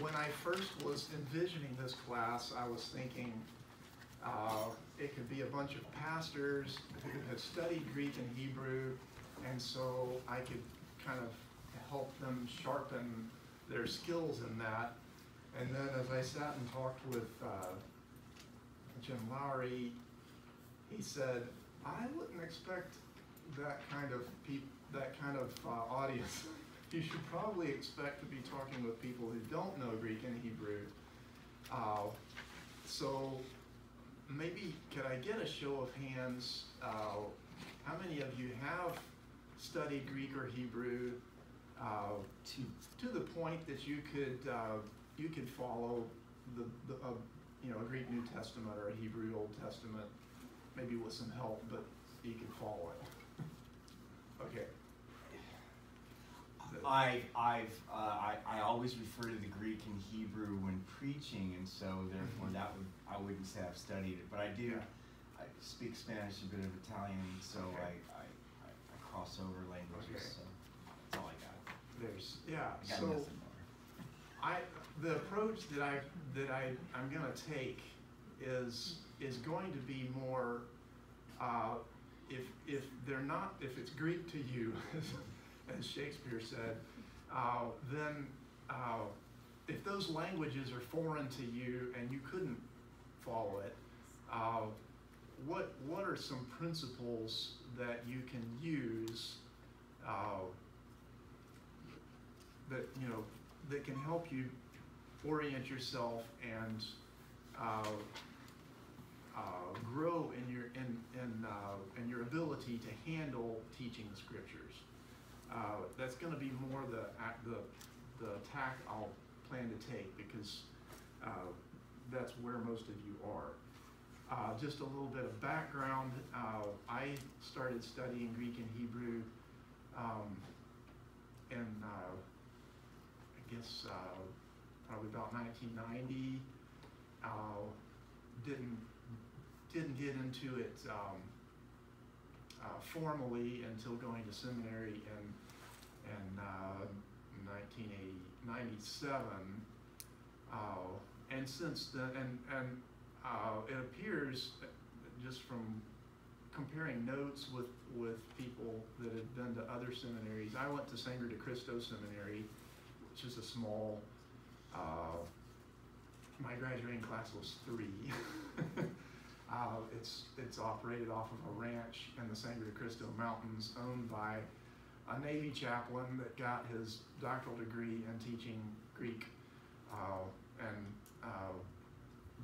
when I first was envisioning this class, I was thinking it could be a bunch of pastors who have studied Greek and Hebrew, and so I could kind of help them sharpen their skills in that. And then as I sat and talked with Jim Lowry, he said, I wouldn't expect that kind of audience. You should probably expect to be talking with people who don't know Greek and Hebrew. So maybe could I get a show of hands? How many of you have studied Greek or Hebrew to the point that you could follow a Greek New Testament or a Hebrew Old Testament, maybe with some help, but you can follow it. Okay. I always refer to the Greek and Hebrew when preaching, and so therefore I wouldn't say I've studied it, but I do. Yeah. I speak Spanish, a bit of Italian, so okay. I cross over languages. Okay. So that's all I got. I got so nothing more. The approach that I'm going to take is going to be more if it's Greek to you, as Shakespeare said, then if those languages are foreign to you and you couldn't follow it, what are some principles that you can use that can help you orient yourself and grow in your ability to handle teaching the scriptures? That's going to be more the tack I'll plan to take, because that's where most of you are. Just a little bit of background. I started studying Greek and Hebrew in I guess probably about 1990. Didn't get into it formally until going to seminary in 1997, and since then, it appears, just from comparing notes with people that had been to other seminaries, I went to Sangre de Cristo Seminary, which is a small. My graduating class was 3. It's operated off of a ranch in the Sangre de Cristo Mountains, owned by a Navy chaplain that got his doctoral degree in teaching Greek, and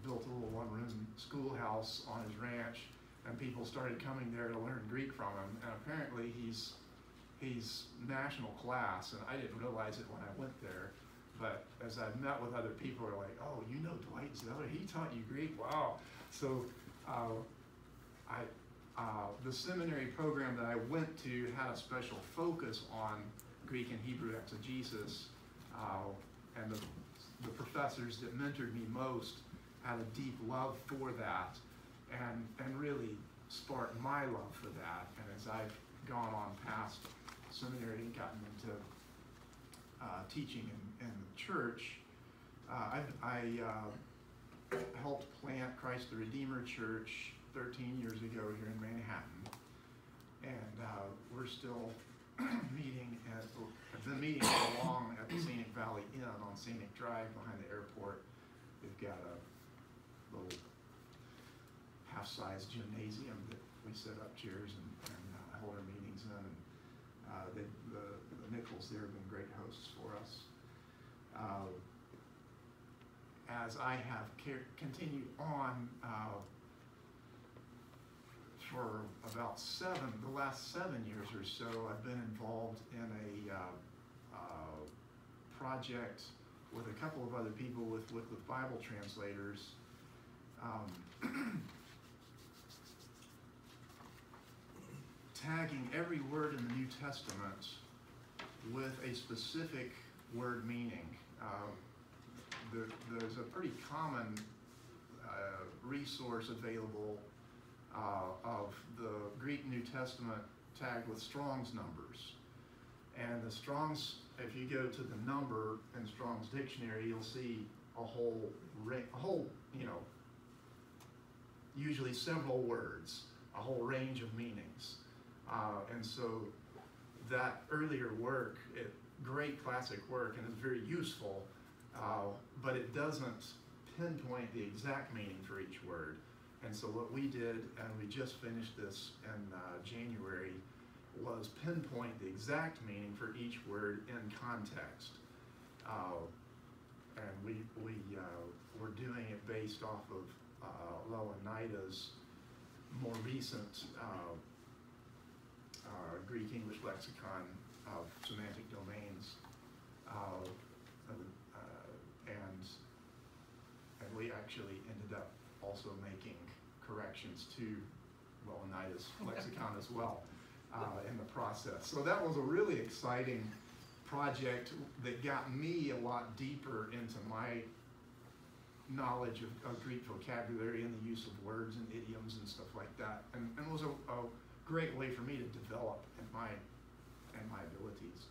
built a little one-room schoolhouse on his ranch, and people started coming there to learn Greek from him. And apparently he's national class, and I didn't realize it when I went there. But as I've met with other people, are like, oh, you know Dwight Zeller? He taught you Greek? Wow. So the seminary program that I went to had a special focus on Greek and Hebrew exegesis, and the professors that mentored me most had a deep love for that, and really sparked my love for that. And as I've gone on past seminary and gotten into teaching in the church, I helped plant Christ the Redeemer Church 13 years ago here in Manhattan, and we're still have been meeting along at the Scenic Valley Inn on Scenic Drive behind the airport. They've got a little half-size gymnasium that we set up chairs and hold our meetings in. And the Nichols there have been great hosts for us. As I have continued on for about the last 7 years or so, I've been involved in a project with a couple of other people with Bible translators. Tagging every word in the New Testament with a specific word meaning. There's a pretty common resource available of the Greek New Testament tagged with Strong's numbers. And the Strong's, if you go to the number in Strong's dictionary, you'll see a whole, usually several words, a whole range of meanings. And so that earlier work, great classic work, and it's very useful, but it doesn't pinpoint the exact meaning for each word. And so what we did, and we just finished this in January, was pinpoint the exact meaning for each word in context. And we're doing it based off of Ioannidis' more recent Greek-English lexicon of semantic domains, and we actually ended up also making corrections to Ioannidis' lexicon as well in the process. So that was a really exciting project that got me a lot deeper into my knowledge of Greek vocabulary and the use of words and idioms and stuff like that, and was a great way for me to develop in my abilities.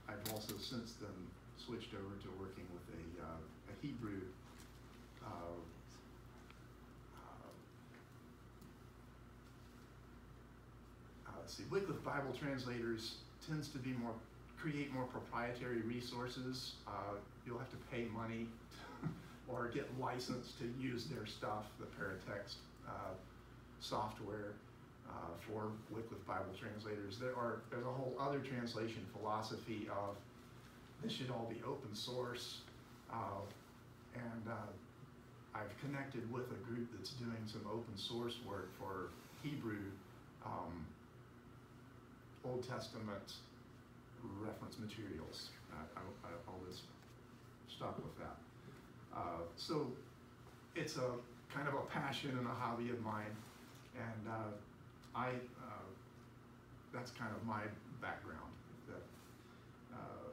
I've also since then switched over to working with a Hebrew let's see, Wycliffe Bible Translators tends to be create more proprietary resources. You'll have to pay money or get licensed to use their stuff, the Paratext software for Wycliffe Bible Translators. There's a whole other translation philosophy of this should all be open source, and I've connected with a group that's doing some open source work for Hebrew Old Testament reference materials. I'll just stop with that. So it's a kind of a passion and a hobby of mine, and that's kind of my background that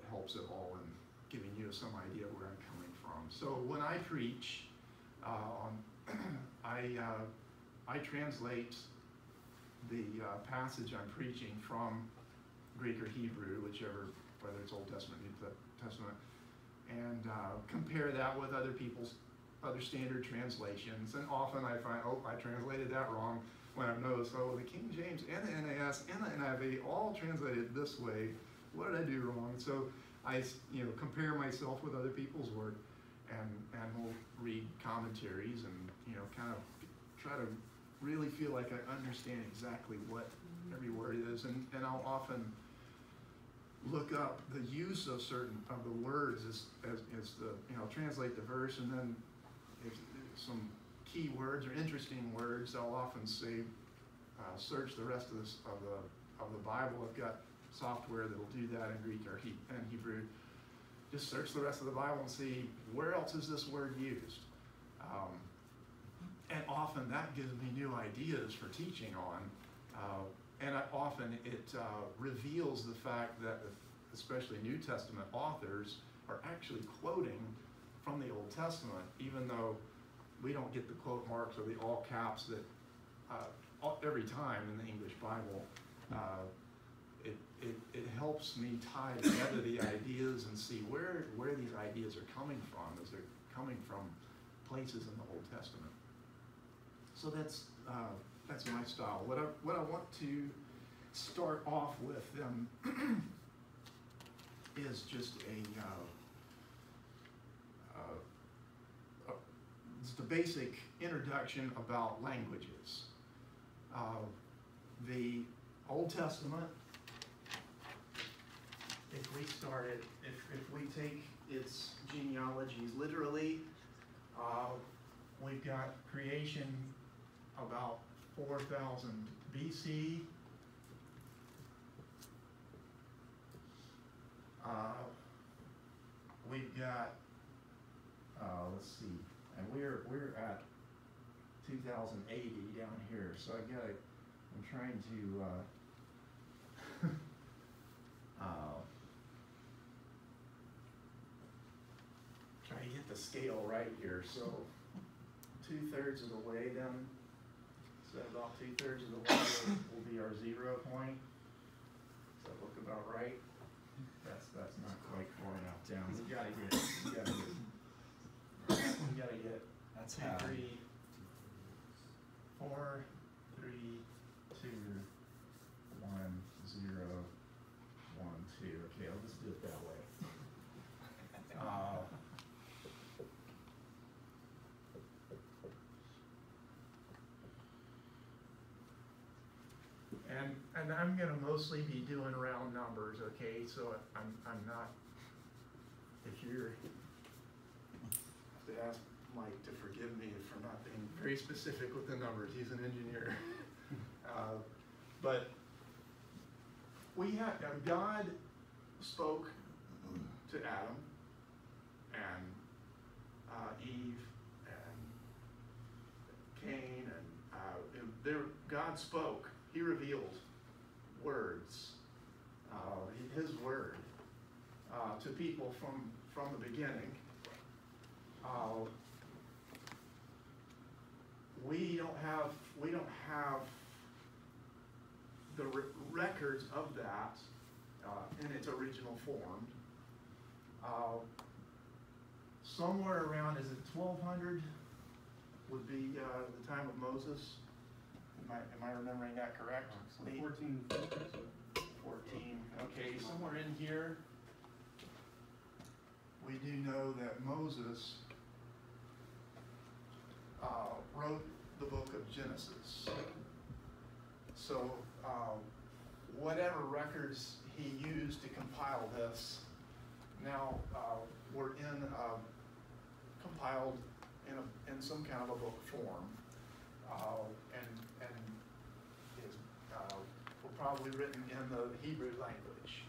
helps it all in giving you some idea where I'm coming from. So when I preach, I translate the passage I'm preaching from Greek or Hebrew, whether it's Old Testament, New Testament, and compare that with other standard translations. And often I find, I translated that wrong, when I've noticed, the King James and the NAS and the NIV all translated this way. What did I do wrong? So I compare myself with other people's work, and we'll read commentaries and kind of try to really feel like I understand exactly what every word is, and I'll often look up the use of certain of the words as translate the verse, and then if some key words or interesting words, I'll often say search the rest of the Bible. I've got software that'll do that in Greek or and Hebrew. Just search the rest of the Bible and see where else is this word used. And often that gives me new ideas for teaching on. And often it reveals the fact that especially New Testament authors are actually quoting from the Old Testament, even though we don't get the quote marks or the all caps that every time in the English Bible. It helps me tie together the ideas and see where these ideas are coming from, as they're coming from places in the Old Testament. So that's my style. What I want to start off with is just just a basic introduction about languages. The Old Testament, if we take its genealogies literally, we've got creation about 4,000 BC. We've got, let's see, and we're at 2080 down here. So I'm trying to, try to get the scale right here. So 2/3 of the way then. So So about 2/3 of the way will be our 0 point. Does that look about right? That's not quite far enough down. You gotta get That's 2, how. 3, 4, 3, 2, 1, 0, 1, 2. Okay, I'll just do it that way. And I'm gonna mostly be doing round numbers, okay? So I'm not, if you're, I have to ask Mike to forgive me for not being very specific with the numbers. He's an engineer. But God spoke to Adam and Eve and Cain, and God spoke. He revealed words, His word, to people from the beginning. We don't have the records of that in its original form. Somewhere around, is it 1200 would be the time of Moses? Am I remembering that correct? 14. 14. Okay, somewhere in here, we do know that Moses wrote the book of Genesis. So whatever records he used to compile this now were compiled in some kind of a book form, and were probably written in the Hebrew language.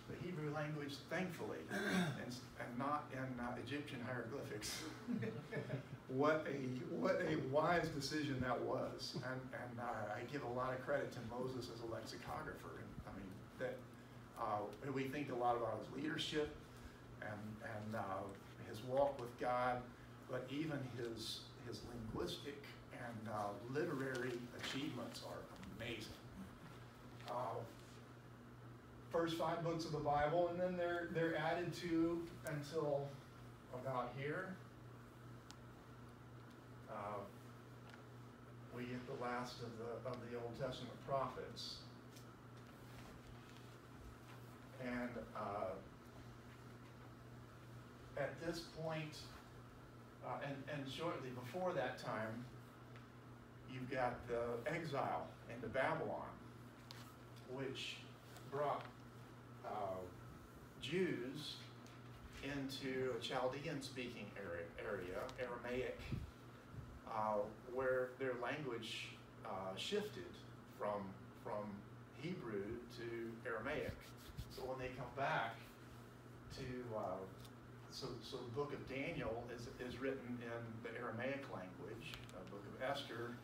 The Hebrew language, thankfully, and not in Egyptian hieroglyphics. What a wise decision that was, and I give a lot of credit to Moses as a lexicographer. I mean that we think a lot about his leadership and his walk with God, but even his linguistic and literary achievements are amazing. First 5 books of the Bible, and then they're added to until about here. We get the last of the Old Testament prophets, and at this point, and shortly before that time, you've got the exile into Babylon, which brought Jews into a Chaldean-speaking area, Aramaic, where their language shifted from Hebrew to Aramaic. So when they come back to, so the book of Daniel is written in the Aramaic language. The book of Esther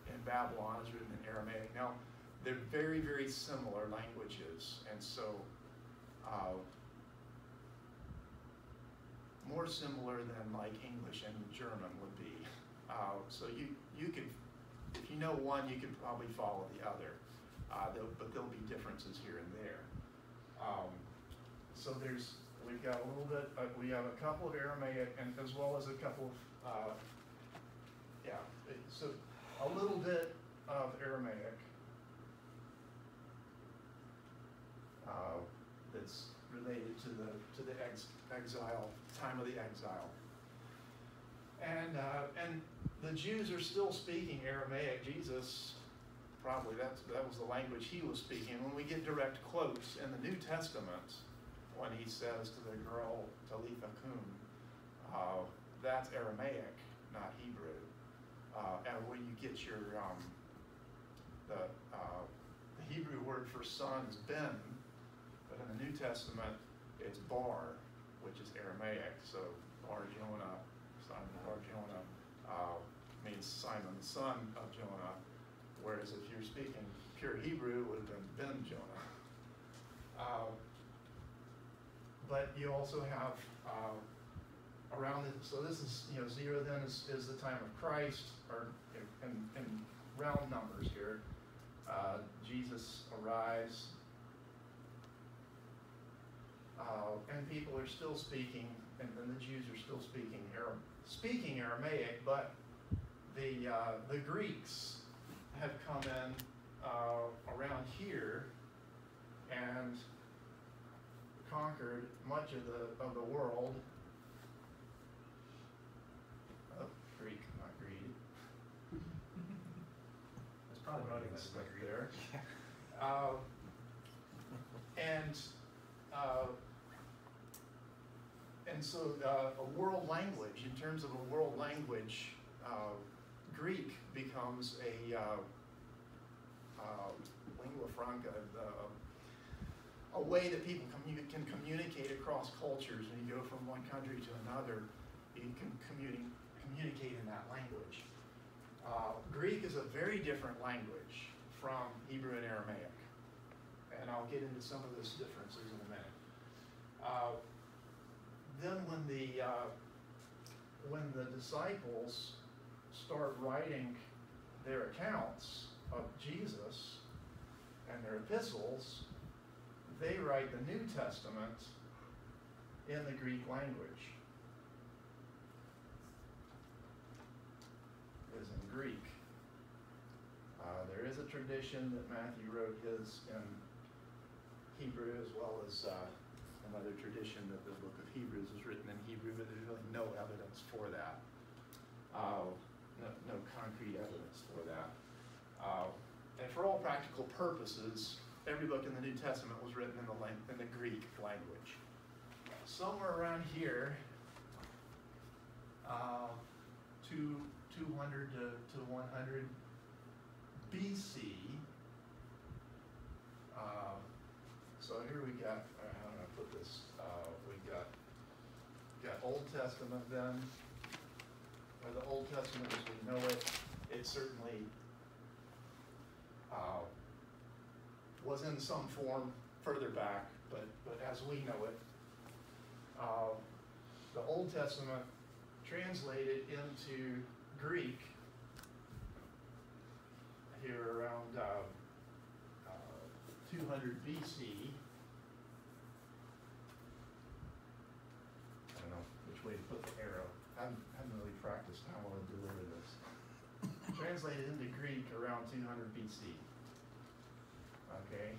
in Babylon is written in Aramaic. Now, they're very, very similar languages, and so more similar than like English and German would be. So you could, if you know one, you could probably follow the other, but there'll be differences here and there. So we've got a little bit, we have a couple of Aramaic, and as well as a couple of, so a little bit of Aramaic that's related to the exile, time of the exile. And the Jews are still speaking Aramaic. Jesus, probably that was the language he was speaking. When we get direct quotes in the New Testament, when he says to the girl, Talitha Kum, that's Aramaic, not Hebrew. And when you get your, the Hebrew word for son is ben, but in the New Testament, it's bar, which is Aramaic. So Bar Jonah, Simon Bar Jonah, means Simon, the son of Jonah. Whereas if you're speaking pure Hebrew, it would have been Ben Jonah. but you also have around it, so this is, 0 then is the time of Christ, or in round numbers here. Jesus arrives, and people are still speaking, and the Jews are still speaking Aramaic, but the Greeks have come in around here and conquered much of the world. Greek, not greed. That's probably Promoting what stuff it there. And so a world language, in terms of a world language, Greek becomes a lingua franca, a way that people can communicate across cultures. When you go from one country to another, you can communicate in that language. Greek is a very different language from Hebrew and Aramaic, and I'll get into some of those differences in a minute. Then when the disciples start writing their accounts of Jesus and their epistles, they write the New Testament in the Greek language. It is in Greek. There is a tradition that Matthew wrote his in Hebrew, as well as another tradition that the book of Hebrews is written in Hebrew, but there's really no evidence for that. No concrete evidence for that. And for all practical purposes, every book in the New Testament was written in the Greek language. Somewhere around here, 200 to 100 BC. So here we got, how do I put this? We got Old Testament then, or the Old Testament as we know it. It certainly was in some form further back, but as we know it, the Old Testament translated into Greek here around 200 BC. I don't know which way to put the arrow. I haven't really practiced how I want to deliver this. Translated into Greek around 200 BC. Okay.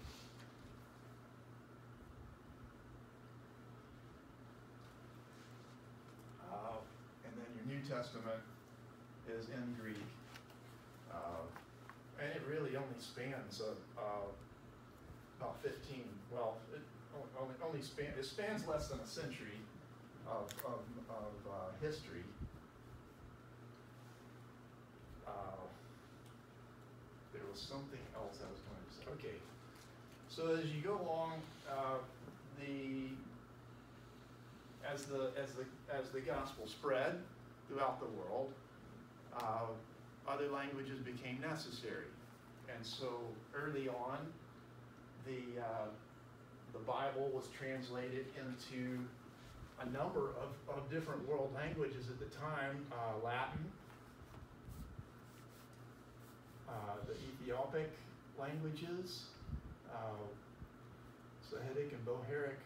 And then your New Testament is in Greek. And it really only spans about 15, well, it spans less than a century of history. There was something else I was going to say. Okay, so as you go along, as the gospel spread throughout the world, other languages became necessary, and so early on, the Bible was translated into a number of different world languages at the time. Latin, the Ethiopic languages, Sahidic and Bohairic,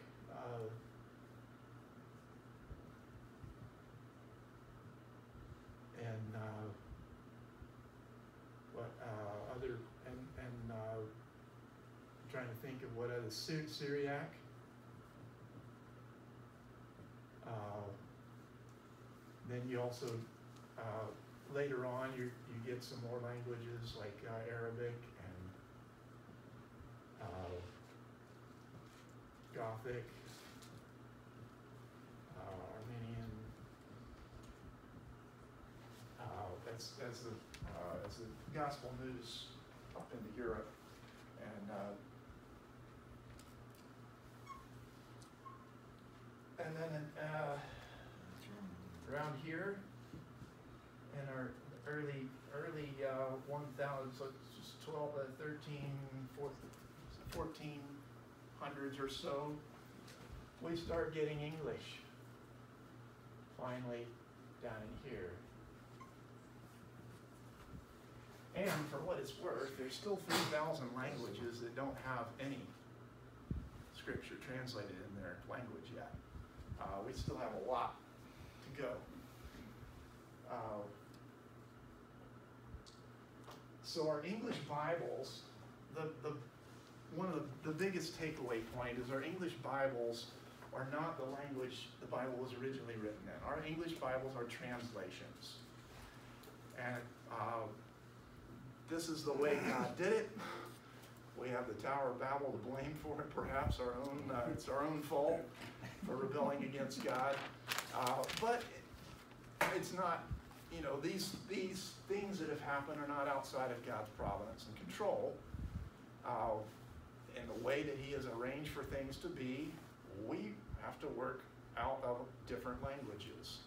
and what other, and I'm trying to think of what other, Syriac. Then you also, later on, you get some more languages like Arabic and Gothic, Armenian. As the gospel moves up into Europe, and then around here in our early 1000, so it's just 13, 1400s or so, we start getting English finally down in here. And for what it's worth, there's still 3,000 languages that don't have any scripture translated in their language yet. We still have a lot to go. So our English Bibles, one of the biggest takeaway point is our English Bibles are not the language the Bible was originally written in. Our English Bibles are translations. And this is the way God did it. We have the Tower of Babel to blame for it, perhaps it's our own fault for rebelling against God. But it's not, these things that have happened are not outside of God's providence and control. In the way that He has arranged for things to be, we have to work out of different languages.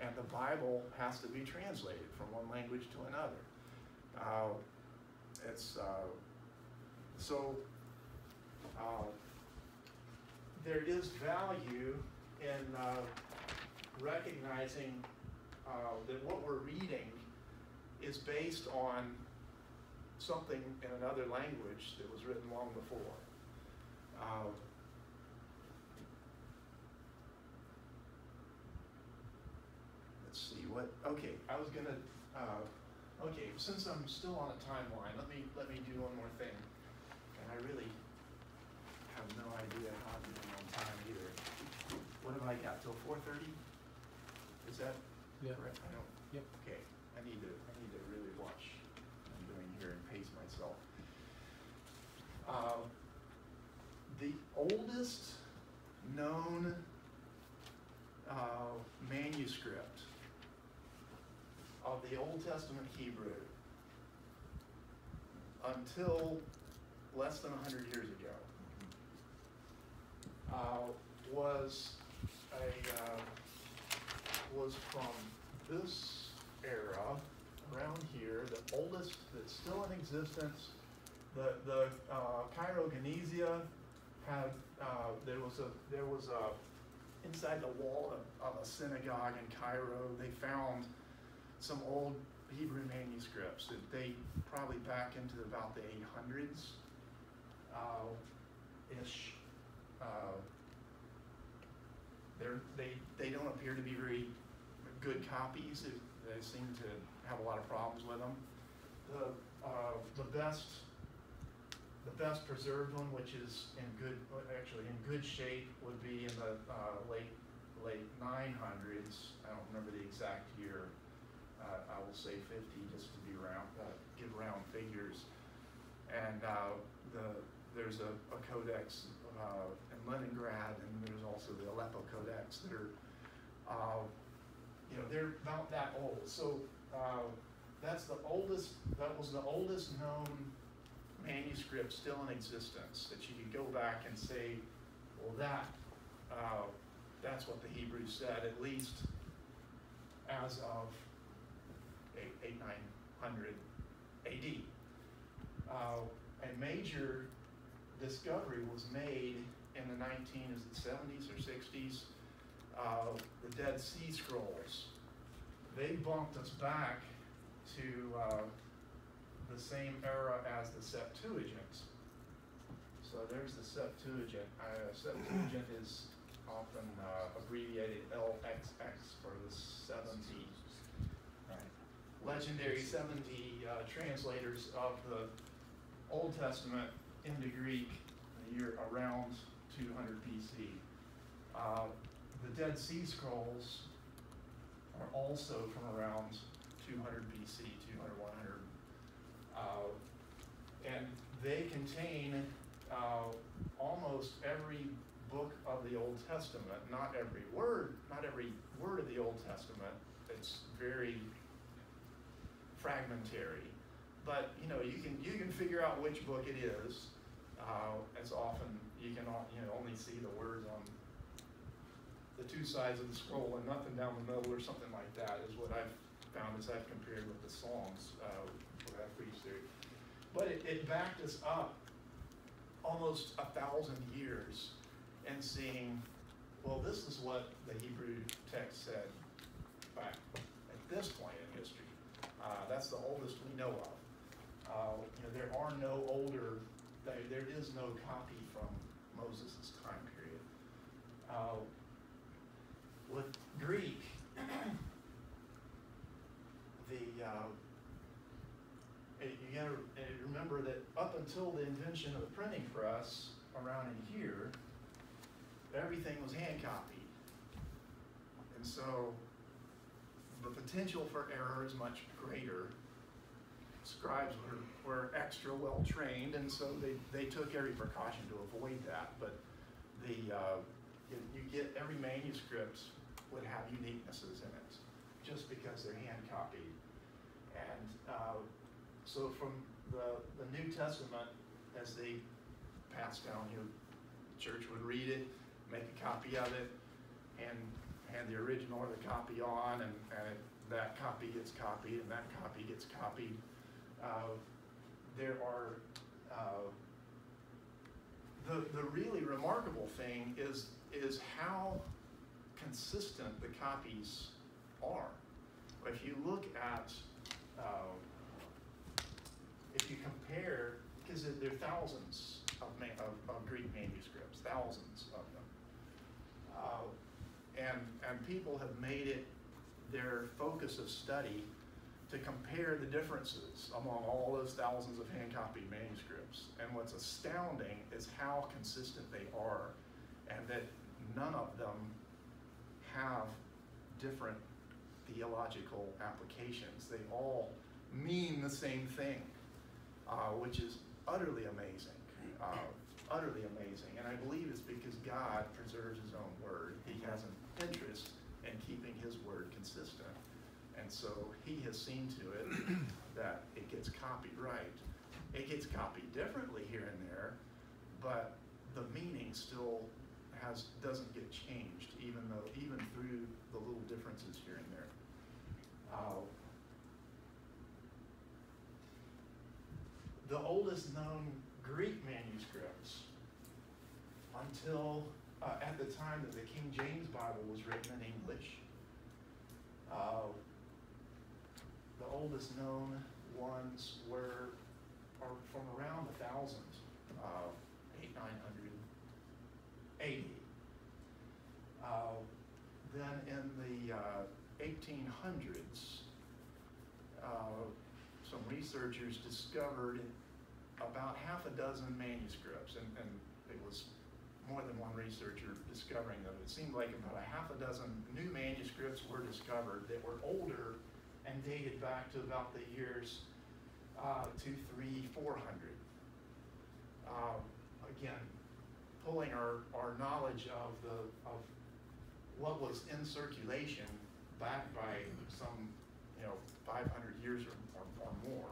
And the Bible has to be translated from one language to another. There is value in recognizing that what we're reading is based on something in another language that was written long before. Let's see okay, I was gonna, okay, since I'm still on a timeline, let me do one more thing. And I really have no idea how I'm doing on time either. What have I got, till 4:30? Is that correct? I don't. Yep. Okay, I need to really watch what I'm doing here and pace myself. The oldest known manuscript of the Old Testament Hebrew until less than 100 years ago was from this era around here. The oldest that's still in existence. The Cairo Genesia had there was a inside the wall of a synagogue in Cairo. They found some old Hebrew manuscripts that they probably back into about the 800s ish. They don't appear to be very good copies. They seem to have a lot of problems with them. The best preserved one, which is in good shape, would be in the late 900s. I don't remember the exact year. I will say 50 just to be round, give round figures. And there's a codex in Leningrad, and there's also the Aleppo Codex that are, they're about that old. So that was the oldest known manuscript still in existence that you could go back and say, well, that's what the Hebrews said, at least as of 900 AD. A major discovery was made in the 70s or 60s. The Dead Sea Scrolls. They bumped us back to the same era as the Septuagint. So there's the Septuagint. Septuagint is often abbreviated LXX for the 70. Right. Legendary 70 translators of the Old Testament into Greek year around 200 BC. The Dead Sea Scrolls are also from around 200 BC, 200, 100. And they contain almost every book of the Old Testament, not every word of the Old Testament. It's very fragmentary, but you can figure out which book it is. As often you can only see the words on the two sides of the scroll and nothing down the middle or something like that is what I've found as I've compared with the Psalms, what I've preached through. But it backed us up almost 1,000 years in seeing well, this is what the Hebrew text said back at this point in history. That's the oldest we know of. There are no older, there is no copy from Moses' time period. With Greek, you gotta remember that up until the invention of the printing press around in here, everything was hand copied. And so the potential for error is much greater. Scribes were extra well trained, and so they took every precaution to avoid that. But you get every manuscript would have uniquenesses in it, just because they're hand copied. And so from the New Testament, as they passed down, the church would read it, make a copy of it, and hand the original or the copy on, and that copy gets copied, and that copy gets copied. There are the really remarkable thing is how consistent the copies are. If you look at if you compare, because there are thousands of Greek manuscripts, thousands of them, and people have made it their focus of study to compare the differences among all those thousands of hand-copied manuscripts. And what's astounding is how consistent they are, and that none of them have different theological applications. They all mean the same thing, which is utterly amazing. Utterly amazing. And I believe it's because God preserves his own word. He has an interest in keeping his word consistent. And so he has seen to it that it gets copied right. It gets copied differently here and there, but the meaning still doesn't get changed, even through the little differences here and there. The oldest known Greek manuscripts until at the time that the King James Bible was written in English. The oldest known ones are from around 1000, 900 AD. Then in the 1800s, some researchers discovered about half a dozen manuscripts, and it was more than one researcher discovering them. It seemed like about a half a dozen new manuscripts were discovered that were older and dated back to about the years 200, 300, 400. Again, pulling our knowledge of what was in circulation back by some 500 years or more.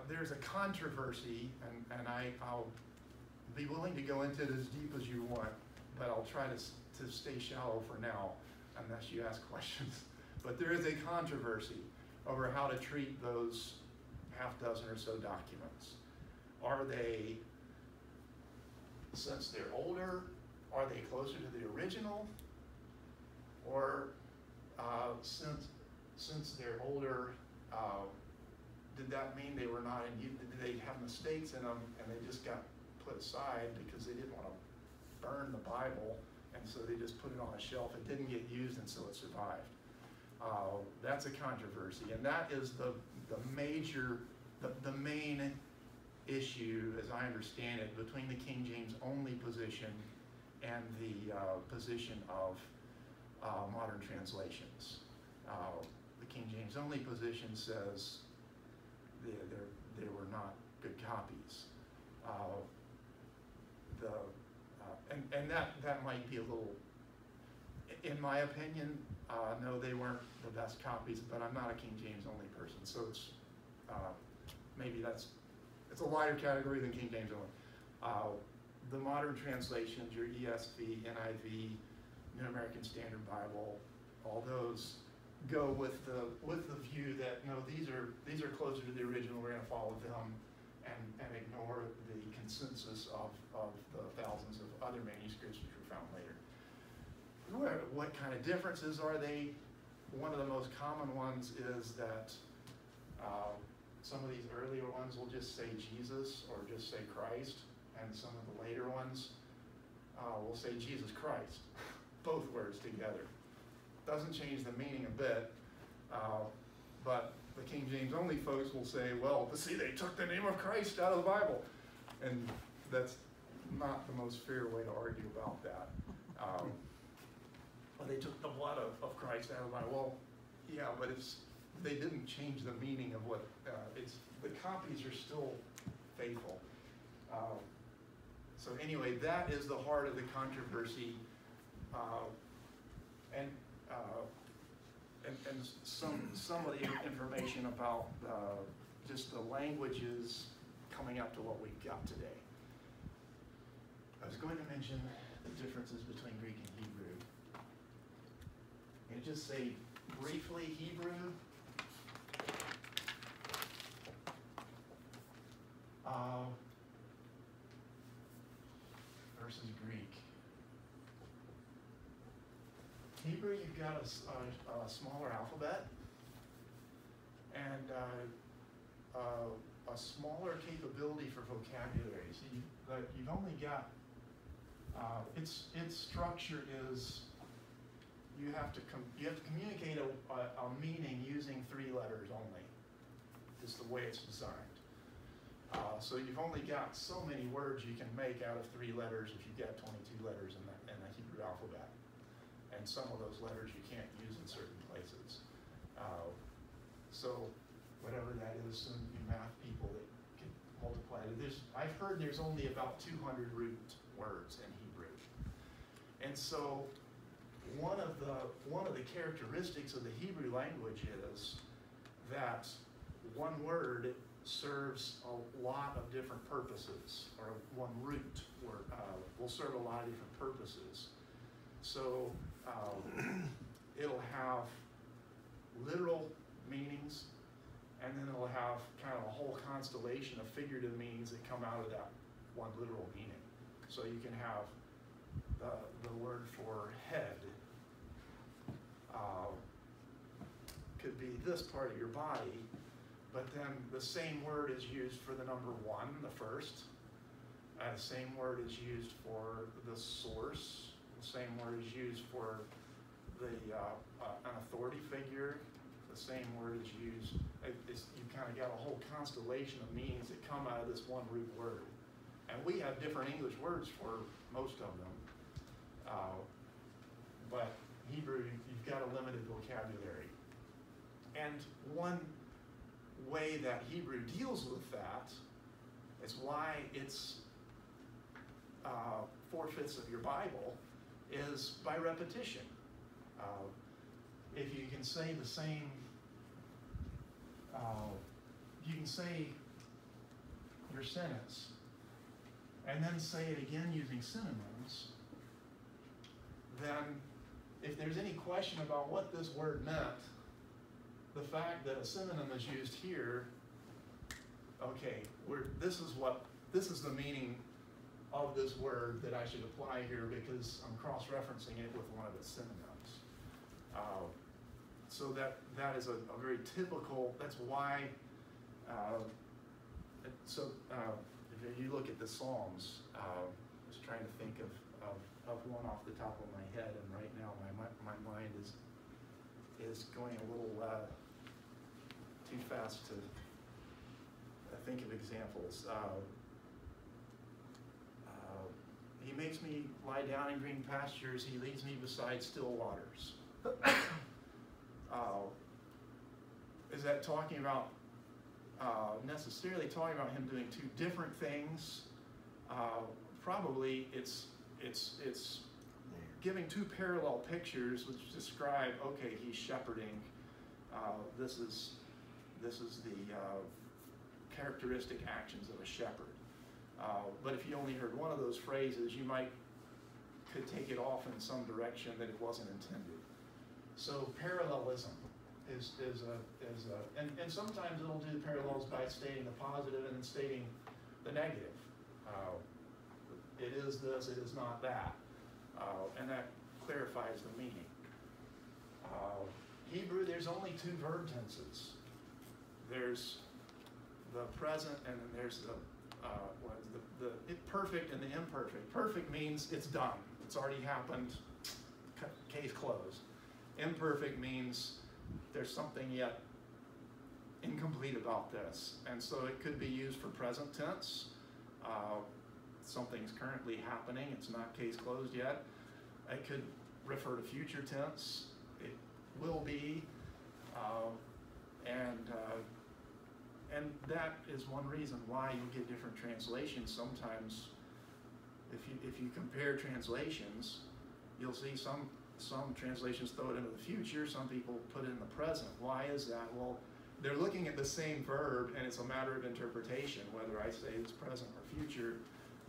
There's a controversy, and I'll be willing to go into it as deep as you want, but I'll try to stay shallow for now, unless you ask questions. But there is a controversy over how to treat those half dozen or so documents. Are they, since they're older, are they closer to the original? Or since they're older, did that mean they were not in use? Did they have mistakes in them and they just got put aside because they didn't want to burn the Bible, and so they just put it on a shelf? It didn't get used, and so it survived. That's a controversy, and that is the main issue, as I understand it, between the King James only position and the position of modern translations. The King James only position says they were not good copies. And that might be a little, in my opinion, no, they weren't the best copies, but I'm not a King James only person, so it's maybe it's a wider category than King James only. The modern translations, your ESV, NIV, New American Standard Bible, all those go with the view that no, these are closer to the original. We're going to follow them, and ignore the consensus of the thousands of other manuscripts which were found later. What kind of differences are they? One of the most common ones is that some of these earlier ones will just say Jesus or just say Christ, and some of the later ones will say Jesus Christ, both words together. Doesn't change the meaning a bit, but the King James only folks will say, well, see, they took the name of Christ out of the Bible. And that's not the most fair way to argue about that. Well, they took the blood of Christ out of the Bible. Well, yeah, but they didn't change the meaning of what, the copies are still faithful. So anyway, that is the heart of the controversy. And some of the information about just the languages coming up to what we've got today. I was going to mention the differences between Greek and Hebrew. And just say briefly Hebrew. Versus Greek. Hebrew, you've got a smaller alphabet and a smaller capability for vocabulary. So you've only got its structure is you have to communicate a meaning using 3 letters only. Just the way it's designed. So you've only got so many words you can make out of 3 letters if you've got 22 letters in the Hebrew alphabet. And some of those letters you can't use in certain places. So whatever that is, some you math people that can multiply it. I've heard there's only about 200 root words in Hebrew. And so one of the characteristics of the Hebrew language is that one word serves a lot of different purposes, or one root word will serve a lot of different purposes. So it'll have literal meanings, and then it'll have kind of a whole constellation of figurative meanings that come out of that one literal meaning. So you can have the word for head could be this part of your body, but then the same word is used for the number 1, the first. The same word is used for the source. The same word is used for an authority figure. The same word is used. You kind of got a whole constellation of meanings that come out of this one root word. And we have different English words for most of them. But Hebrew, you've got a limited vocabulary. And one way that Hebrew deals with that is why it's 4/5 of your Bible is by repetition. If you can say the same, you can say your sentence and then say it again using synonyms, then if there's any question about what this word meant, the fact that a synonym is used here, okay, this is the meaning of this word that I should apply here because I'm cross-referencing it with one of its synonyms. So that is a very typical, that's why, if you look at the Psalms, I was trying to think of one off the top of my head, and right now my mind is going a little too fast to think of examples. He makes me lie down in green pastures. He leads me beside still waters. Is that talking about necessarily talking about him doing 2 different things? Probably it's giving 2 parallel pictures which describe, okay, he's shepherding. This is the characteristic actions of a shepherd. But if you only heard one of those phrases, you could take it off in some direction that it wasn't intended. So parallelism and sometimes it'll do parallels by stating the positive and then stating the negative. It is this, it is not that. And that clarifies the meaning. Hebrew, there's only two verb tenses. There's the present, and then there's the perfect and the imperfect. Perfect means it's done. It's already happened. Case closed. Imperfect means there's something yet incomplete about this. And so it could be used for present tense. Something's currently happening. It's not case closed yet. It could refer to future tense. It will be. And that is one reason why you get different translations. Sometimes, if you compare translations, you'll see some translations throw it into the future, some people put it in the present. Why is that? Well, they're looking at the same verb, and it's a matter of interpretation, whether I say it's present or future,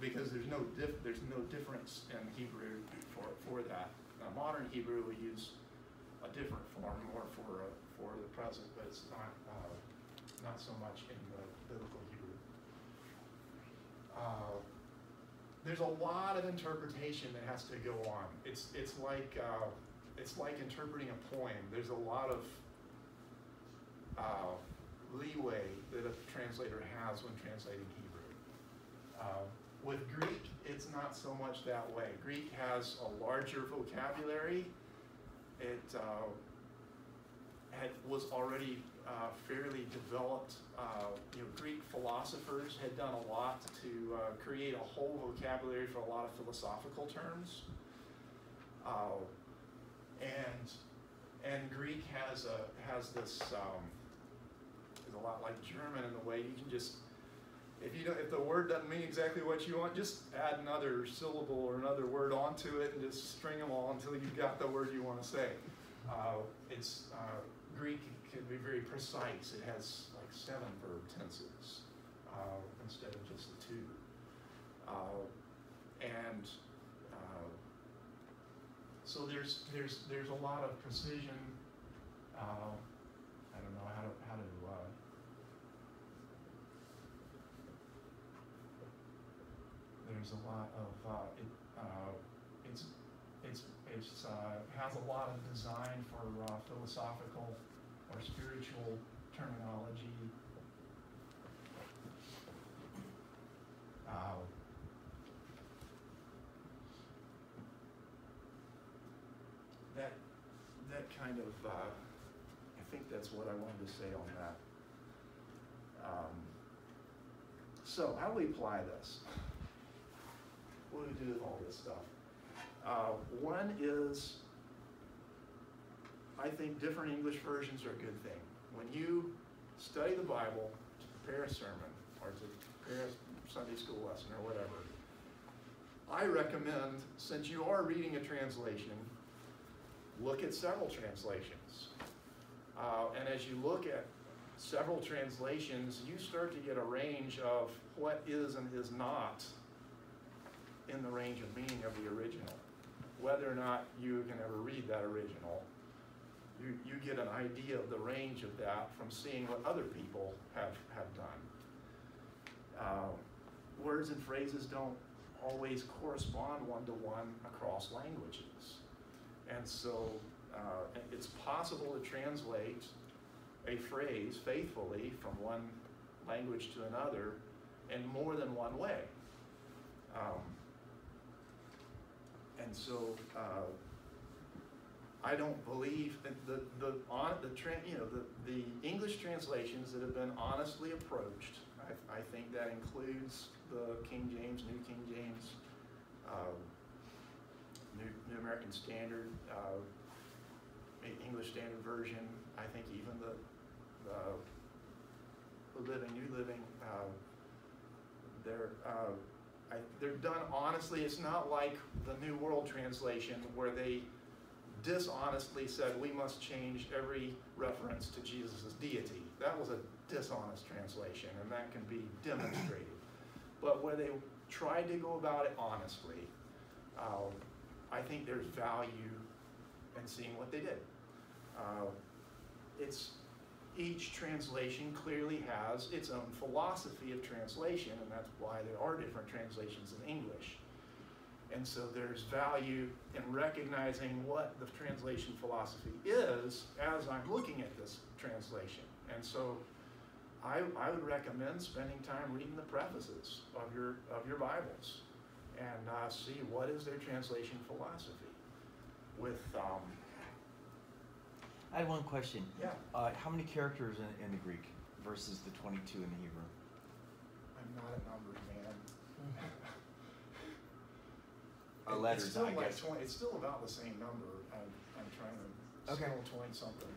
because there's no difference in Hebrew for that. Now, modern Hebrew will use a different form, more for the present, but it's not so much in the biblical Hebrew. There's a lot of interpretation that has to go on. It's like interpreting a poem. There's a lot of leeway that a translator has when translating Hebrew. With Greek, it's not so much that way. Greek has a larger vocabulary. It was already fairly developed. Greek philosophers had done a lot to create a whole vocabulary for a lot of philosophical terms. And Greek has this is a lot like German in the way you can just, if the word doesn't mean exactly what you want, just add another syllable or another word onto it and just string them all until you've got the word you want to say. Greek can be very precise. It has like 7 verb tenses instead of just the 2. So there's a lot of precision. I don't know how to there's a lot of it has a lot of design for philosophical or spiritual terminology. That kind of I think that's what I wanted to say on that. So how do we apply this? What do we do with all this stuff? One is, I think different English versions are a good thing. When you study the Bible to prepare a sermon or to prepare a Sunday school lesson or whatever, I recommend, since you are reading a translation, look at several translations. And as you look at several translations, you start to get a range of what is and is not in the range of meaning of the original. Whether or not you can ever read that original, you get an idea of the range of that from seeing what other people have done. Words and phrases don't always correspond one-to-one across languages. And so it's possible to translate a phrase faithfully from one language to another in more than one way. And so I don't believe that the English translations that have been honestly approached, I think that includes the King James, New King James, New American Standard, English Standard Version. I think even the New Living, they're done honestly. It's not like the New World Translation where they dishonestly said we must change every reference to Jesus' deity. That was a dishonest translation, and that can be demonstrated. But where they tried to go about it honestly, I think there's value in seeing what they did. each translation clearly has its own philosophy of translation, and that's why there are different translations in English. And so there's value in recognizing what the translation philosophy is as I'm looking at this translation. And so I would recommend spending time reading the prefaces of your Bibles and see what is their translation philosophy. With I had one question. Yeah. How many characters in the Greek versus the 22 in the Hebrew? I'm not a numbers man. Letters, it's still I like guess. 20. It's still about the same number. I'm trying to still 20 something.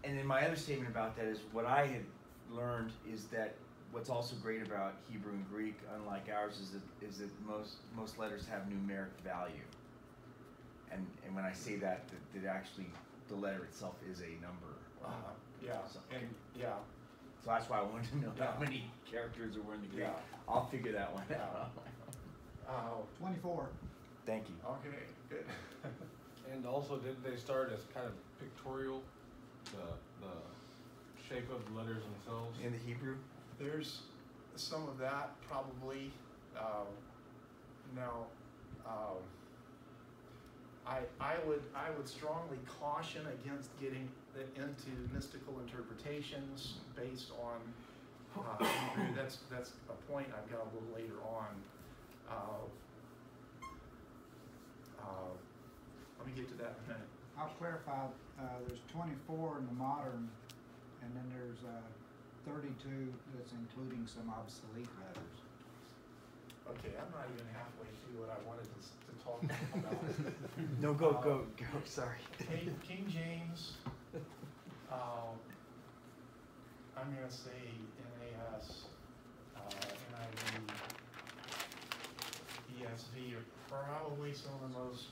And then my other statement about that is what I had learned is that what's also great about Hebrew and Greek, unlike ours, is that most letters have numeric value. And when I say that actually the letter itself is a number. Yeah. So, And yeah. So that's why I wanted to know how many characters there were in the Greek. Yeah. I'll figure that one out. 24. Thank you. Okay. Good. And also, did they start as kind of pictorial, the shape of the letters themselves? In the Hebrew? There's some of that probably. Now, I would strongly caution against getting into mystical interpretations based on Hebrew. That's a point I've got a little later on. Let me get to that in a minute. I'll clarify, there's 24 in the modern, and then there's 32 that's including some obsolete letters. Okay, I'm not even halfway through what I wanted to talk about. No, go. Sorry. King James, I'm going to say NAS, NIV, ESV are probably some of the most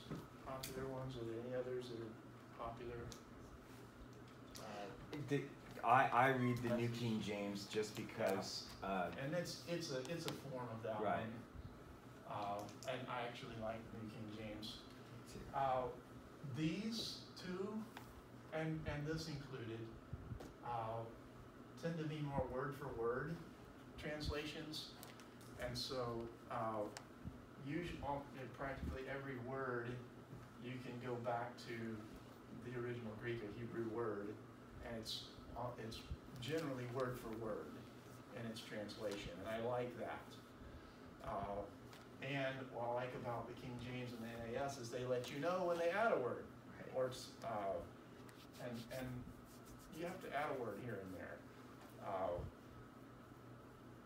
popular ones. Are there any others that are popular? I read the New King James just because. And it's a form of that right. one. And I actually like New King James. These two, and this included, tend to be more word for word translations, and so usually practically every word you can go back to the original Greek or Hebrew word, and it's generally word for word in its translation, and I like that. And what I like about the King James and the NAS is they let you know when they add a word, or it's, and you have to add a word here and there.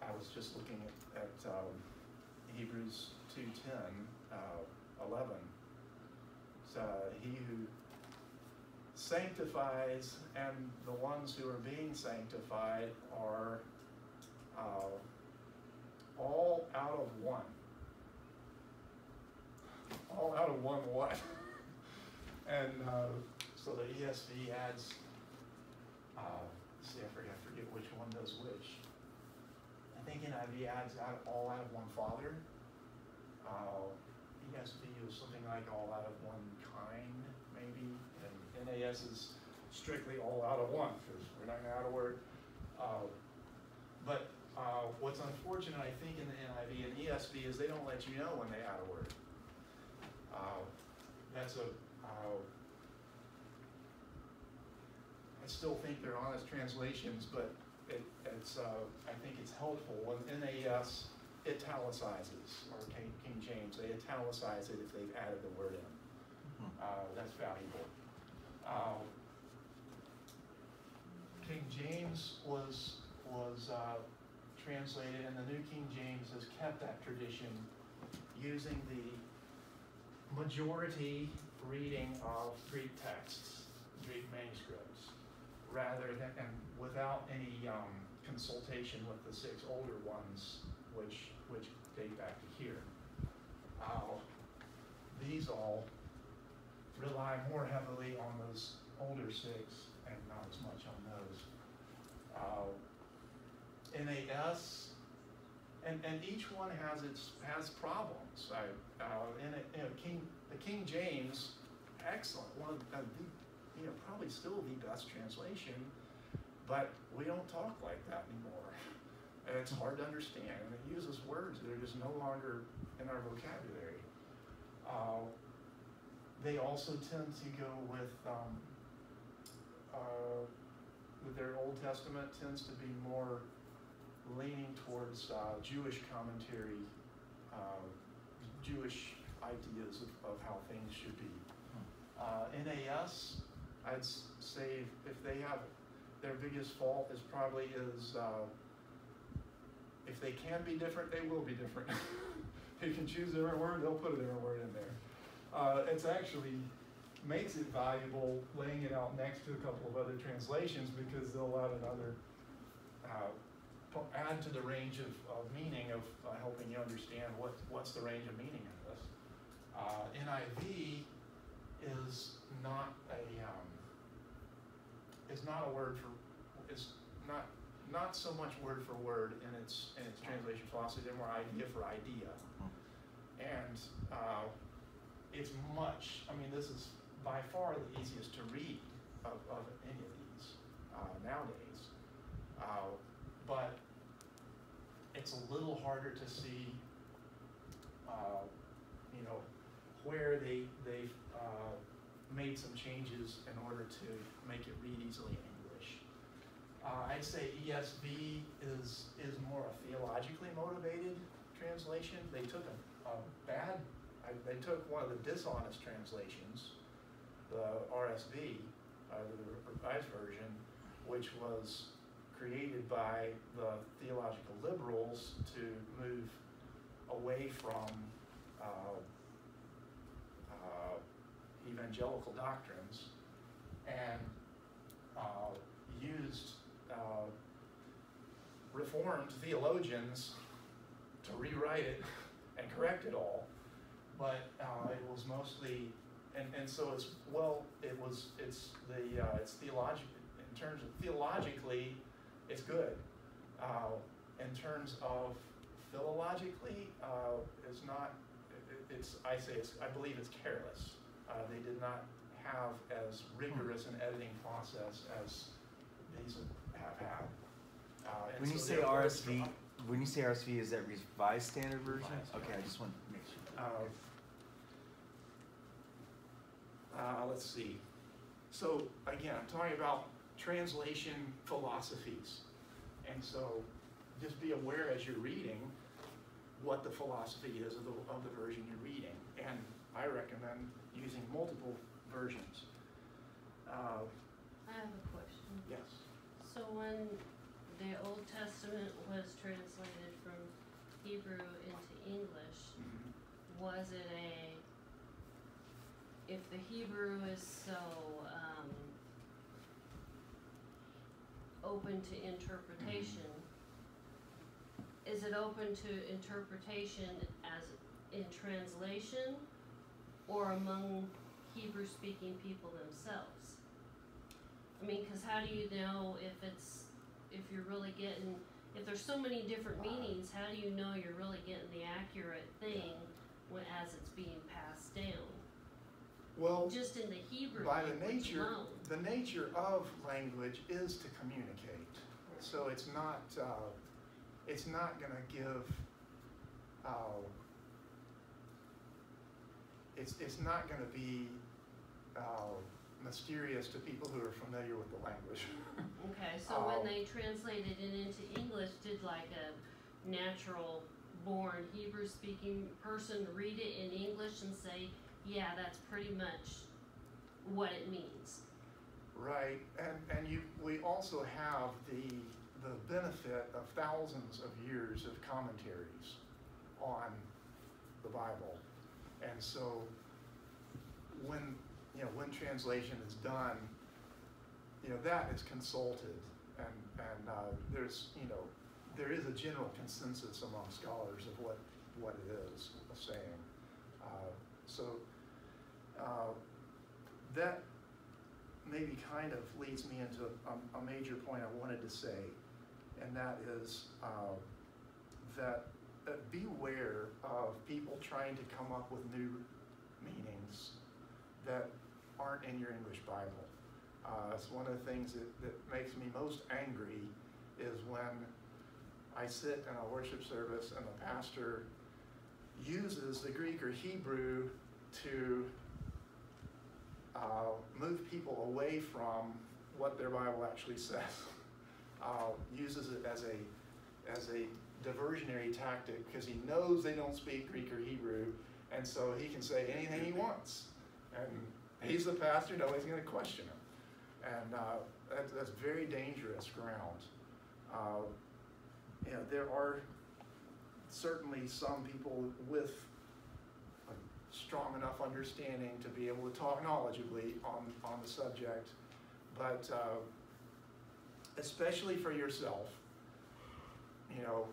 I was just looking at Hebrews 2:10, 11. It's, he who sanctifies and the ones who are being sanctified are all out of one. All out of one what? And so the ESV adds, I forget which one does which. I think NIV adds all out of one Father. ESV is something like all out of one kind, maybe. And NAS is strictly all out of one, because we're not going to add a word. But what's unfortunate, I think, in the NIV and ESV is they don't let you know when they add a word. I still think they're honest translations, but I think it's helpful when NAS italicizes, or King James, they italicize it if they've added the word in. That's valuable. King James was translated, and the New King James has kept that tradition using the majority reading of Greek texts, Greek manuscripts, rather than, and without any consultation with the 6 older ones, which date back to here. These all rely more heavily on those older 6 and not as much on those. NAS, and each one has problems. The King James, excellent, one of the probably still the best translation, but we don't talk like that anymore. And it's hard to understand, and it uses words that are just no longer in our vocabulary. They also tend to go with their Old Testament tends to be more leaning towards Jewish commentary, Jewish ideas of how things should be. NAS, I'd say if they have, their biggest fault is probably if they can be different, they will be different. You can choose a different word, they'll put a different word in there. It's actually makes it valuable laying it out next to a couple of other translations, because they'll add another, add to the range of meaning of helping you understand what's the range of meaning in this. NIV is not a word for, is not so much word for word in its translation philosophy. They're more idea for idea, and it's much. I mean, this is by far the easiest to read of any of these nowadays, but it's a little harder to see, where they've made some changes in order to make it read easily in English. I'd say ESV is more a theologically motivated translation. They took they took one of the dishonest translations, the RSV, the Revised Version, which was created by the theological liberals to move away from evangelical doctrines, and used Reformed theologians to rewrite it and correct it all. But it was mostly, and so it's theological, in terms of theologically, it's good. In terms of philologically, it's not. I believe it's careless. They did not have as rigorous an editing process as these have had. When you say RSV, is that Revised Standard Version? Okay, I just want to make sure. Let's see. So again, I'm talking about translation philosophies, and so just be aware as you're reading what the philosophy is of the version you're reading, and I recommend using multiple versions. I have a question. Yes. So when the Old Testament was translated from Hebrew into English, was it if the Hebrew is so open to interpretation, is it open to interpretation as in translation or among Hebrew-speaking people themselves? I mean, because how do you know if you're really getting, if there's so many different meanings, how do you know you're really getting the accurate thing as it's being passed down? Well, just in the Hebrew by language alone. the nature of language is to communicate. So it's not going to give. It's not going to be mysterious to people who are familiar with the language. Okay, so when they translated it into English, did like a natural born Hebrew speaking person read it in English and say, yeah, that's pretty much what it means? Right, and we also have the benefit of thousands of years of commentaries on the Bible, and so when translation is done, that is consulted, and there is a general consensus among scholars of what it is saying. That maybe kind of leads me into a major point I wanted to say, and that is that beware of people trying to come up with new meanings that aren't in your English Bible. It's one of the things that makes me most angry is when I sit in a worship service and the pastor uses the Greek or Hebrew to move people away from what their Bible actually says. Uses it as a diversionary tactic because he knows they don't speak Greek or Hebrew, and so he can say anything he wants. And he's the pastor, nobody's going to question him. And that's very dangerous ground. You know, there are certainly some people with a strong enough understanding to be able to talk knowledgeably on the subject, but especially for yourself, you know,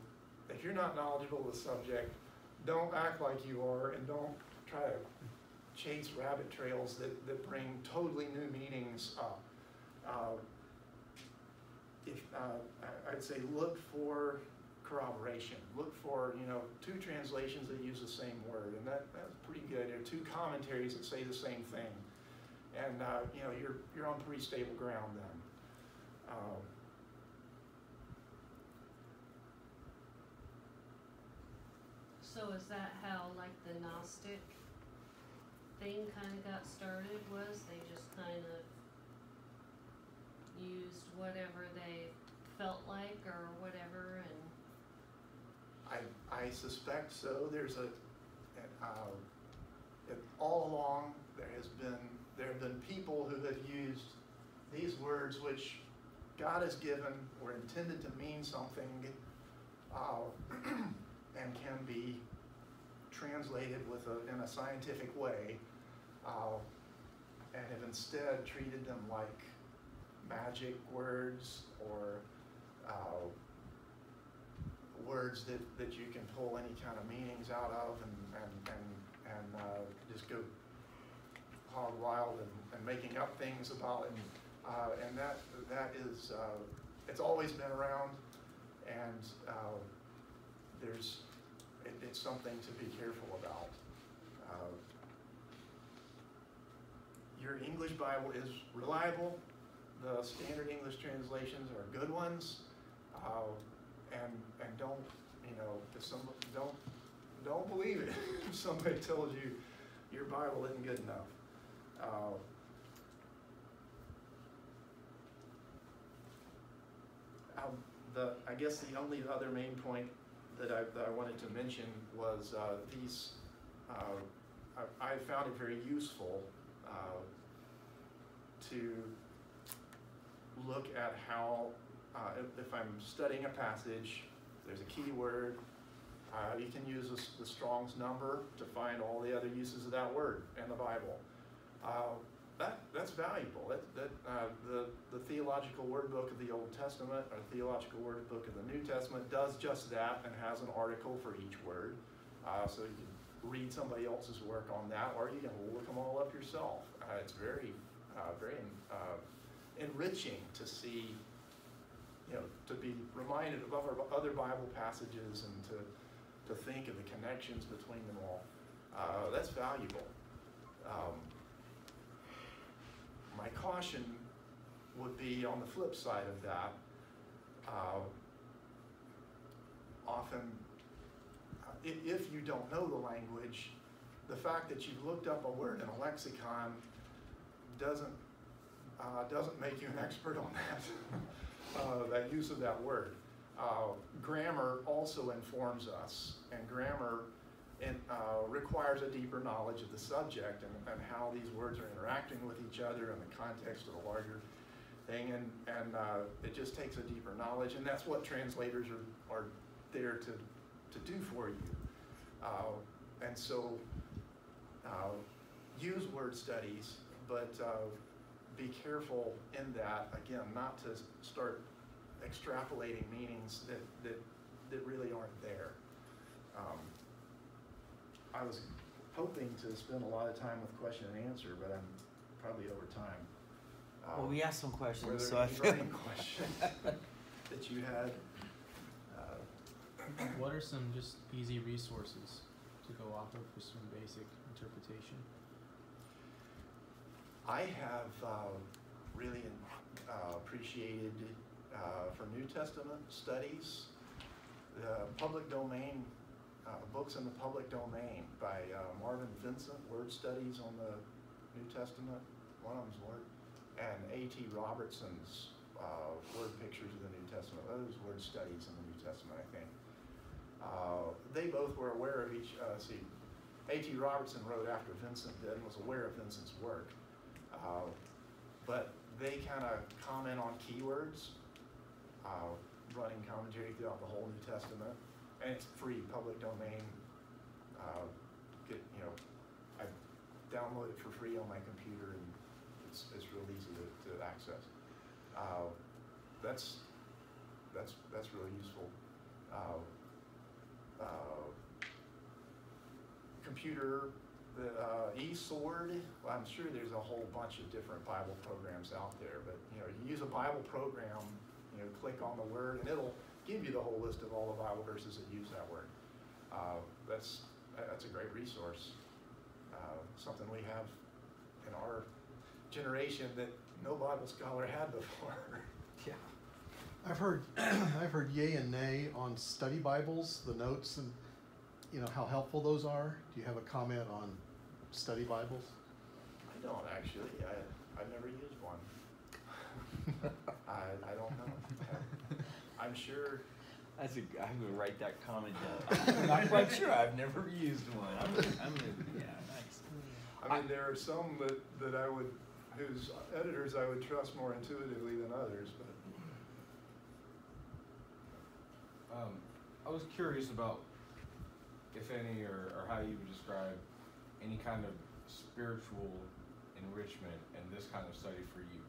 if you're not knowledgeable of the subject, don't act like you are, and don't try to chase rabbit trails that bring totally new meanings up. I'd say look for corroboration. Look for, you know, 2 translations that use the same word, and that's pretty good. There are 2 commentaries that say the same thing, and you know, you're on pretty stable ground then. So is that how, like, the Gnostic thing kind of got started? Was they just kind of used whatever they felt like or whatever, and I suspect so. There's all along there have been people who have used these words which God has given or intended to mean something, and can be translated in a scientific way, and have instead treated them like magic words or words that you can pull any kind of meanings out of and just go hog wild and making up things about it, and that is it's always been around, and it's something to be careful about. Your English Bible is reliable. The standard English translations are good ones, and don't, you know, don't believe it if somebody tells you your Bible isn't good enough. I guess the only other main point that I wanted to mention was these. I found it very useful to look at how, if I'm studying a passage, there's a key word, you can use the Strong's number to find all the other uses of that word in the Bible. That's valuable. The Theological Word Book of the Old Testament, or Theological Word Book of the New Testament, does just that and has an article for each word. So you can read somebody else's work on that, or you can look them all up yourself. It's very enriching to see, you know, to be reminded of other Bible passages and to think of the connections between them all. That's valuable. My caution would be on the flip side of that. Often, if you don't know the language, the fact that you've looked up a word in a lexicon doesn't make you an expert on that, that use of that word. Grammar also informs us, and grammar requires a deeper knowledge of the subject and how these words are interacting with each other in the context of the larger thing, and it just takes a deeper knowledge, and that's what translators are there to do for you. And so use word studies, but be careful in that, again, not to start extrapolating meanings that really aren't there. I was hoping to spend a lot of time with question and answer, but I'm probably over time. Well, we asked some questions, Were there so I any feel. burning questions that you had? What are some just easy resources to go off of for some basic interpretation? I have really appreciated for New Testament studies, the public domain, books in the public domain by Marvin Vincent, Word Studies on the New Testament, one of them's Word, and A.T. Robertson's Word Pictures of the New Testament. Those Word Studies in the New Testament, I think. They both were aware of each, A.T. Robertson wrote after Vincent did and was aware of Vincent's work. But they kind of comment on keywords, running commentary throughout the whole New Testament, and it's free, public domain. I download it for free on my computer, and it's real easy to access. That's really useful. Computer, the eSword. Well, I'm sure there's a whole bunch of different Bible programs out there, but you use a Bible program, click on the word, and it'll give you the whole list of all the Bible verses that use that word. That's a great resource. Something we have in our generation that no Bible scholar had before. Yeah. I've heard yay and nay on study Bibles, the notes, and how helpful those are. Do you have a comment on study Bibles? I don't actually. I've never used one. I don't know. I'm sure. I'm gonna write that comment down. I'm not quite sure. I've never used one. Yeah, nice. I mean, there are some that I would, whose editors I would trust more intuitively than others, but. I was curious about, if any, or how you would describe any kind of spiritual enrichment in this kind of study for you.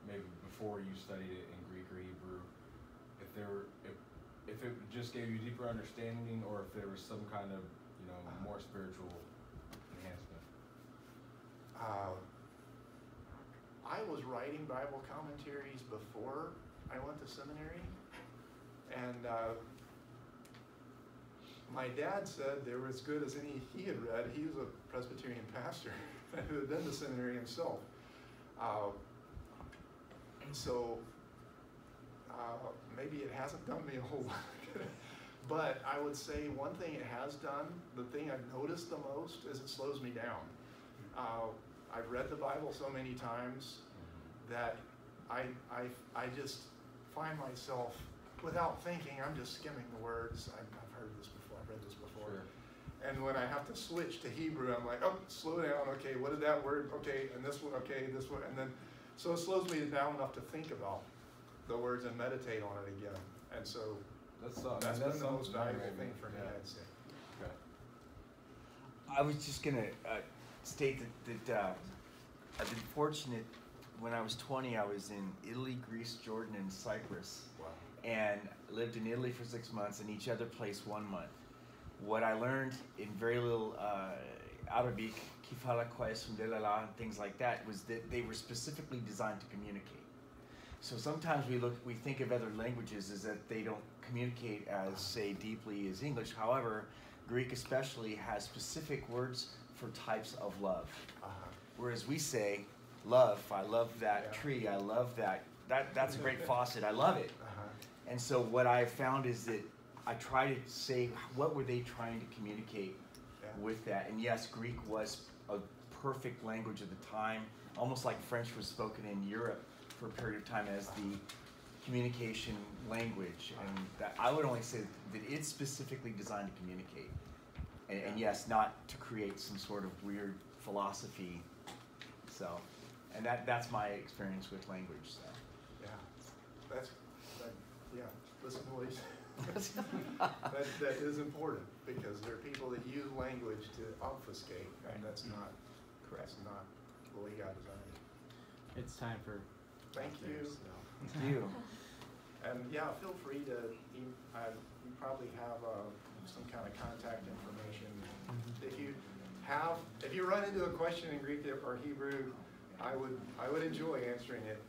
Maybe before you studied it in Greek or Hebrew, if it just gave you deeper understanding, or if there was some kind of more spiritual enhancement. I was writing Bible commentaries before I went to seminary, and my dad said they were as good as any he had read. He was a Presbyterian pastor who had been to seminary himself. So maybe it hasn't done me a whole lot. But I would say one thing it has done, the thing I've noticed the most, is it slows me down. I've read the Bible so many times that I just find myself, without thinking, I'm just skimming the words. I've heard this before, I've read this before. Sure. And when I have to switch to Hebrew, I'm like, oh, slow down, okay, what did that word, okay, and this one, okay, this one, and then, so it slows me down enough to think about the words and meditate on it again. And so that's been the most valuable thing for me, I'd say. Okay. I was just gonna state that I've been fortunate. When I was 20, I was in Italy, Greece, Jordan, and Cyprus. Wow. And lived in Italy for 6 months, and each other place 1 month. What I learned in very little Arabic, kifala kwais and things like that, was that they were specifically designed to communicate. So sometimes we think of other languages as that they don't communicate as, say, deeply as English. However, Greek especially has specific words for types of love. Whereas we say, love, I love that tree, I love that's a great faucet, I love it. And so what I found is that I try to say, what were they trying to communicate with that? And yes, Greek was a perfect language at the time, almost like French was spoken in Europe for a period of time as the communication language. And that I would only say that it's specifically designed to communicate. And yes, not to create some sort of weird philosophy. So, and that's my experience with language. So. Yeah, listen to what he said. that is important, because there are people that use language to obfuscate, and that's not correct. That's not the way God designed it. It's time for. Thank you. Thank you. And feel free to. You probably have some kind of contact information. If you run into a question in Greek or Hebrew, I would enjoy answering it.